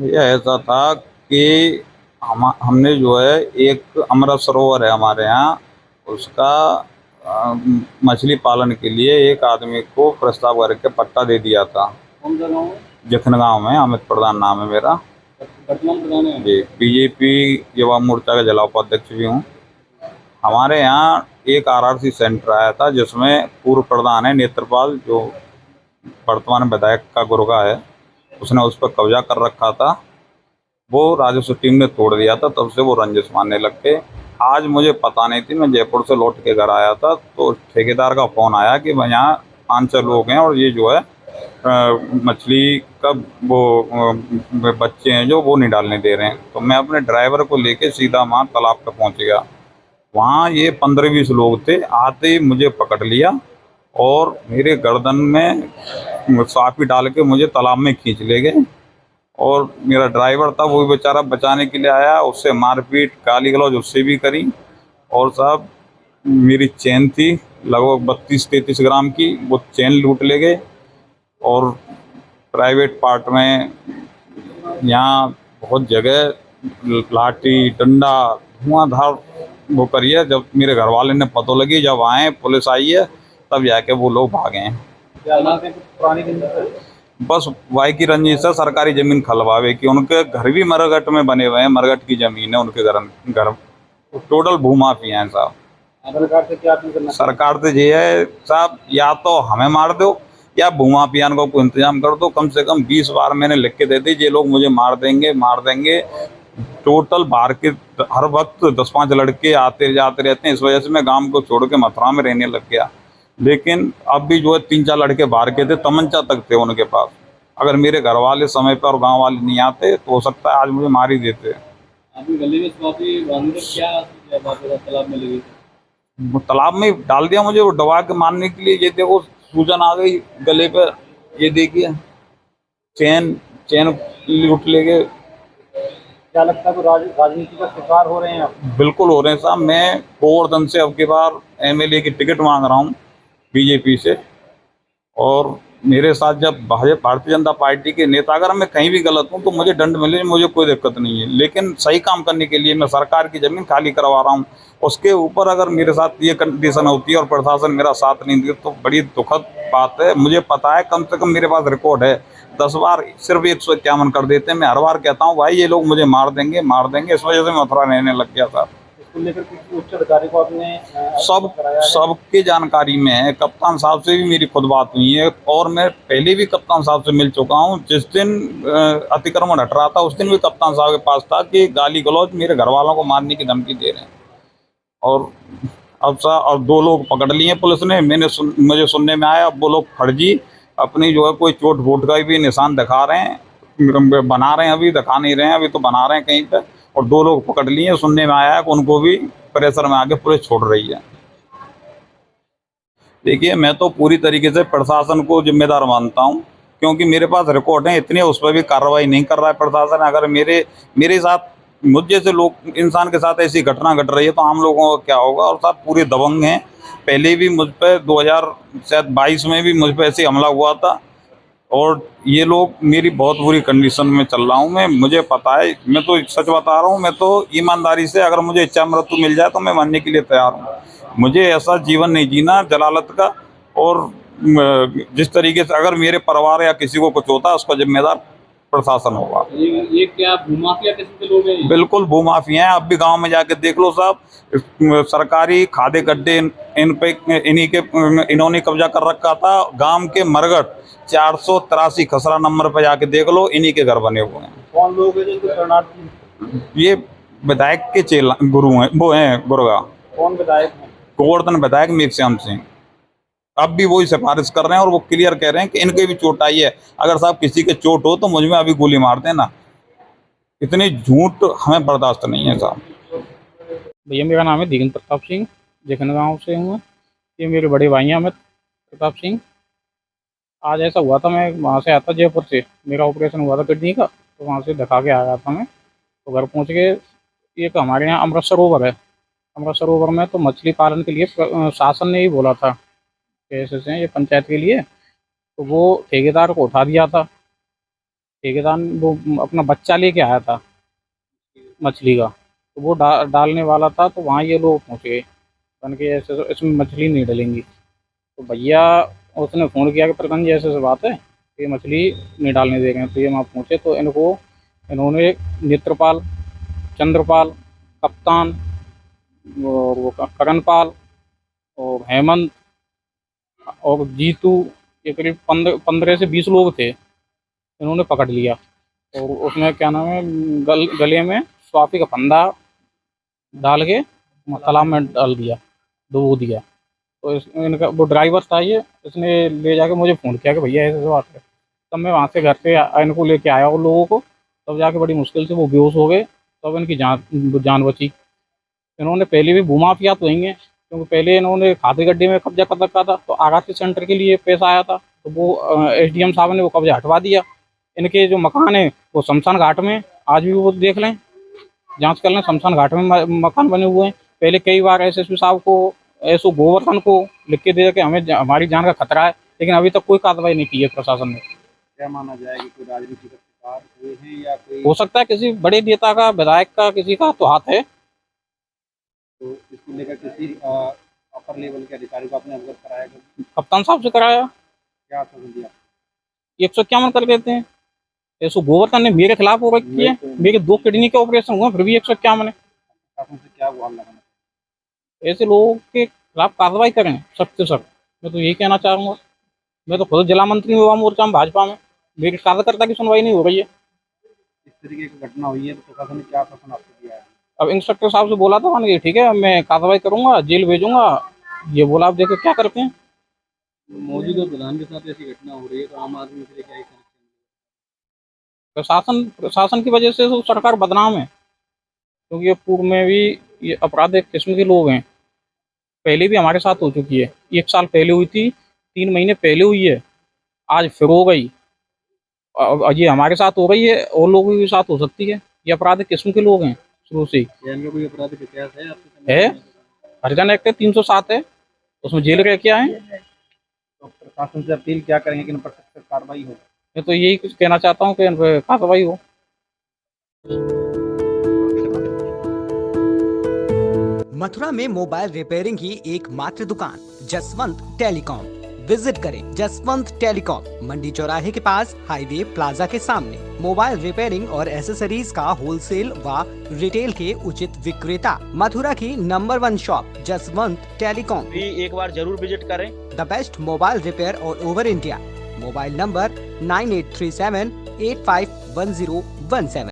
भैया ऐसा था कि हमने जो है एक अमृत सरोवर है हमारे यहाँ उसका मछली पालन के लिए एक आदमी को प्रस्ताव करके पट्टा दे दिया था। कौन सा गाँव है? जखन गांव में अमित प्रधान नाम है मेरा। वर्तमान प्रधान है। जी, बीजेपी युवा मोर्चा का जिला उपाध्यक्ष भी हूँ। हमारे यहाँ एक आरआरसी सेंटर आया था जिसमें पूर्व प्रधान है नेत्रपाल, जो वर्तमान विधायक का गुर्गा है, उसने उस पर कब्जा कर रखा था। वो राजस्व टीम ने तोड़ दिया था, तब से वो रंजिश मानने लग गए। आज मुझे पता नहीं थी, मैं जयपुर से लौट के घर आया था तो ठेकेदार का फ़ोन आया कि भाई यहाँ 5-6 लोग हैं और ये जो है मछली का वो बच्चे हैं जो वो नहीं डालने दे रहे हैं। तो मैं अपने ड्राइवर को लेके सीधा वहाँ तालाब पे पहुँच गया। वहाँ ये 15-20 लोग थे, आते ही मुझे पकड़ लिया और मेरे गर्दन में साफी डाल के मुझे तालाब में खींच ले गए। और मेरा ड्राइवर था वो भी बेचारा बचाने के लिए आया, उससे मारपीट गाली गलौज उससे भी करी। और साहब मेरी चेन थी लगभग 32-33 ग्राम की, वो चेन लूट ले गए। और प्राइवेट पार्ट में यहाँ बहुत जगह लाठी डंडा धुआंधार वो करी है। जब मेरे घर वाले ने पता लगी, जब आए पुलिस आई है, तब जाके वो लोग भागे हैं। क्या हालात है? कुछ पुरानी रंजिश है? बस वाई की रंजिश है, सरकारी जमीन खलवावे की। उनके घर भी मरघट में बने हुए हैं, मरघट की जमीन है उनके घर टोटल भूमाफिया हैं साहब। सरकार से क्या अपील करना? सरकार से ये है साहब, या तो हमें मार दो या भूमाफियान को इंतजाम कर दो। कम से कम 20 बार मैंने लिख के दे दी, ये लोग मुझे मार देंगे मार देंगे। टोटल बाहर के हर वक्त 10-5 लड़के आते जाते रहते हैं, इस वजह से मैं गांव को छोड़ के मथुरा में रहने लग गया। लेकिन अब भी जो है 3-4 लड़के बाहर के थे, तमंचा तक थे उनके पास। अगर मेरे घर वाले समय पर और गांव वाले नहीं आते तो हो सकता है आज मुझे मार ही देते। आपकी गले में स्वाति बांध के क्या बात है? तालाब में लगी थी? वो तालाब में डाल दिया मुझे, वो दबा के मारने के लिए। ये देखो सूजन आ गई गले पे, ये देखिए चेन चेन लूट ले गए। क्या लगता है कि राजनीति का शिकार हो रहे हैं आप? बिल्कुल हो रहे हैं साहब। मैं गोवर्धन से अब की बार एमएलए की टिकट मांग रहा हूँ बीजेपी से। और मेरे साथ जब भारतीय जनता पार्टी के नेता, अगर मैं कहीं भी गलत हूँ तो मुझे दंड मिले, मुझे कोई दिक्कत नहीं है। लेकिन सही काम करने के लिए मैं सरकार की ज़मीन खाली करवा रहा हूँ। उसके ऊपर अगर मेरे साथ ये कंडीशन होती है और प्रशासन मेरा साथ नहीं दे तो बड़ी दुखद बात है। मुझे पता है, कम से कम मेरे पास रिकॉर्ड है। 10 बार सिर्फ 151 कर देते हैं। मैं हर बार कहता हूँ भाई ये लोग मुझे मार देंगे मार देंगे, इस वजह से मैं मथुरा रहने लग गया था। इसको लेकर किसी उच्च अधिकारी को आपने सब कराया है? सबकी जानकारी में है। कप्तान साहब से भी मेरी खुद बात हुई है और मैं पहले भी कप्तान साहब से मिल चुका हूँ। जिस दिन अतिक्रमण हट रहा था उस दिन भी कप्तान साहब के पास था कि गाली गलौज मेरे घर वालों को मारने की धमकी दे रहे हैं। और अब और 2 लोग पकड़ लिए पुलिस ने। मुझे सुनने में आया अब वो लोग फर्जी अपनी जो है कोई चोट वोट का भी निशान दिखा रहे हैं, बना रहे हैं। अभी दिखा नहीं रहे हैं, अभी तो बना रहे हैं कहीं पे। और 2 लोग पकड़ लिए। सुनने में आया है कि उनको भी प्रेशर में आके पुलिस छोड़ रही है। देखिए मैं तो पूरी तरीके से प्रशासन को जिम्मेदार मानता हूँ, क्योंकि मेरे पास रिकॉर्ड है इतने, उस पर भी कार्रवाई नहीं कर रहा है प्रशासन। अगर मेरे साथ मुझ जैसे लोग इंसान के साथ ऐसी घटना घट रही है तो आम लोगों का क्या होगा। और साहब पूरे दबंग हैं। पहले भी मुझ पर 2022 में भी मुझ पर ऐसे हमला हुआ था। और ये लोग मेरी बहुत बुरी कंडीशन में चल रहा हूँ मैं, मुझे पता है। मैं तो सच बता रहा हूँ, मैं तो ईमानदारी से, अगर मुझे इच्छा मृत्यु मिल जाए तो मैं मरने के लिए तैयार हूँ। मुझे ऐसा जीवन नहीं जीना जलालत का। और जिस तरीके से अगर मेरे परिवार या किसी को कुछ होता है उसका जिम्मेदार प्रशासन होगा। ये क्या भूमाफिया किस्म के लोग हैं? बिल्कुल भूमाफिया हैं। अब भी गांव में जाके देख लो साहब, सरकारी खादे गड्ढे इन पे इन्होंने कब्जा कर रखा था। गांव के मरघट 483 खसरा नंबर पे जाके देख लो, इन्हीं के घर बने हुए हैं। कौन लोग हैं जिनको शरणार्थी? ये विधायक के चेला गुरु हैं, वो हैं गुरगा। कौन विधायक हैं? गोवर्धन विधायक मेघश्याम सिंह। अब भी वही सिफारिश कर रहे हैं और वो क्लियर कह रहे हैं कि इनके भी चोट आई है। अगर साहब किसी के चोट हो तो मुझ में अभी गोली मार देना। इतने झूठ हमें बर्दाश्त नहीं है साहब। भैया मेरा नाम है दिगंत प्रताप सिंह, जखन गाँव से हूँ। ये मेरे बड़े भाई हैं अमित प्रताप सिंह। आज ऐसा हुआ था, मैं वहाँ से आया था जयपुर से, मेरा ऑपरेशन हुआ था किडनी का, तो वहाँ से दिखा के आया था मैं। तो घर पहुँच के एक हमारे यहाँ अमृत सरोवर है, अमृत सरोवर में तो मछली पालन के लिए शासन ने ही बोला था कि ऐसे ये पंचायत के लिए, तो वो ठेकेदार को उठा दिया था। ठेकेदार वो अपना बच्चा लेके आया था मछली का, तो वो डालने वाला था, तो वहाँ ये लोग पहुँचे बन के ऐसे तो इसमें मछली नहीं डलेंगी। तो भैया उसने फ़ोन किया कि प्रधान जी ऐसे ऐसे बात है, ये मछली नहीं डालने दे रहे हैं। तो ये वहाँ पहुँचे तो इन्होंने नेत्रपाल, चंद्रपाल, कप्तान और वो करणपाल और हेमंत और जीतू, ये करीब 15 से 20 लोग थे, इन्होंने पकड़ लिया। और उसमें क्या नाम है, गले में स्वाफी का फंदा डाल के तालाब में डाल दिया, डुबो दिया। तो इनका वो ड्राइवर था, ये इसने ले जाके मुझे फ़ोन किया कि भैया ऐसे बात है। तब मैं वहाँ से घर से इनको लेके आया उन लोगों को, तब जाके बड़ी मुश्किल से वो बेहोश हो गए, तब इनकी जान बची। इन्होंने पहले भी भूमाफिया तो ही है, क्योंकि पहले इन्होंने खादी गड्ढे में कब्जा कर रखा था, तो आगाती सेंटर के लिए पैसा आया था, तो वो एसडीएम साहब ने वो कब्जा हटवा दिया। इनके जो मकान है वो शमशान घाट में, आज भी वो देख लें, जांच कर लें, शमशान घाट में मकान बने हुए हैं। पहले कई बार एसएसपी साहब को, एसओ गोवर्धन को लिख के दे कि हमें हमारी जान का खतरा है, लेकिन अभी तक कोई कार्रवाई नहीं की है प्रशासन ने। क्या माना जाए कि कोई राजनीति का शिकार हुए हैं या कोई, हो सकता है किसी बड़े नेता का, विधायक का, किसी का तो हाथ है। तो इसको लेकर किसी अपर लेवल के अधिकारी को आपने अवगत कराया? कप्तान साहब से कराया, क्या आश्वासन दिया? 151 कर देते हैं। एसओ गोवर्धन ने मेरे खिलाफ हो रखी है, मेरे 2 किडनी के ऑपरेशन हुए, फिर भी 151 है। शासन से क्या गुहार लगाना? ऐसे लोगों के खिलाफ कार्रवाई करें सख्त से सख्त, मैं तो यही कहना चाहूँगा। मैं तो खुद जिला मंत्री हुआ मोर्चा में भाजपा में, मेरे कार्यकर्ता की सुनवाई नहीं हो रही है। इस तरीके की घटना हुई है तो प्रशासन ने क्या आश्वासन आपको दिया है? अब इंस्पेक्टर साहब से बोला था मैंने कि ठीक है मैं कार्रवाई करूंगा, जेल भेजूंगा, ये बोला, आप देखो क्या करते हैं। मौजूदा प्रधान के साथ ऐसी घटना हो रही है तो आम आदमी के लिए क्या कनेक्शन? प्रशासन की वजह से तो सरकार बदनाम है, क्योंकि ये पूर्व में भी ये आपराधिक किस्म के लोग हैं, पहले भी हमारे साथ हो चुकी है। 1 साल पहले हुई थी, 3 महीने पहले हुई है, आज फिर हो गई। अब ये हमारे साथ हो गई है, और लोगों के साथ हो सकती है। ये आपराधिक किस्म के लोग हैं शुरू से ही। इनका कोई आपराधिक इतिहास है आपके है, हरिजन एक्ट 307 है, उसमें जेल रह के आए। तो प्रशासन से अपील क्या करेंगे कि इन पर सख्त कार्रवाई हो? मैं तो यही कुछ कहना चाहता हूँ कि इन पर कार्रवाई हो। मथुरा में मोबाइल रिपेयरिंग की एकमात्र दुकान जसवंत टेलीकॉम। विजिट करें जसवंत टेलीकॉम, मंडी चौराहे के पास, हाईवे प्लाजा के सामने। मोबाइल रिपेयरिंग और एसेसरीज का होलसेल व रिटेल के उचित विक्रेता। मथुरा की नंबर 1 शॉप जसवंत टेलीकॉम भी एक बार जरूर विजिट करें। The best mobile repair all over India. Mobile number 9837851017।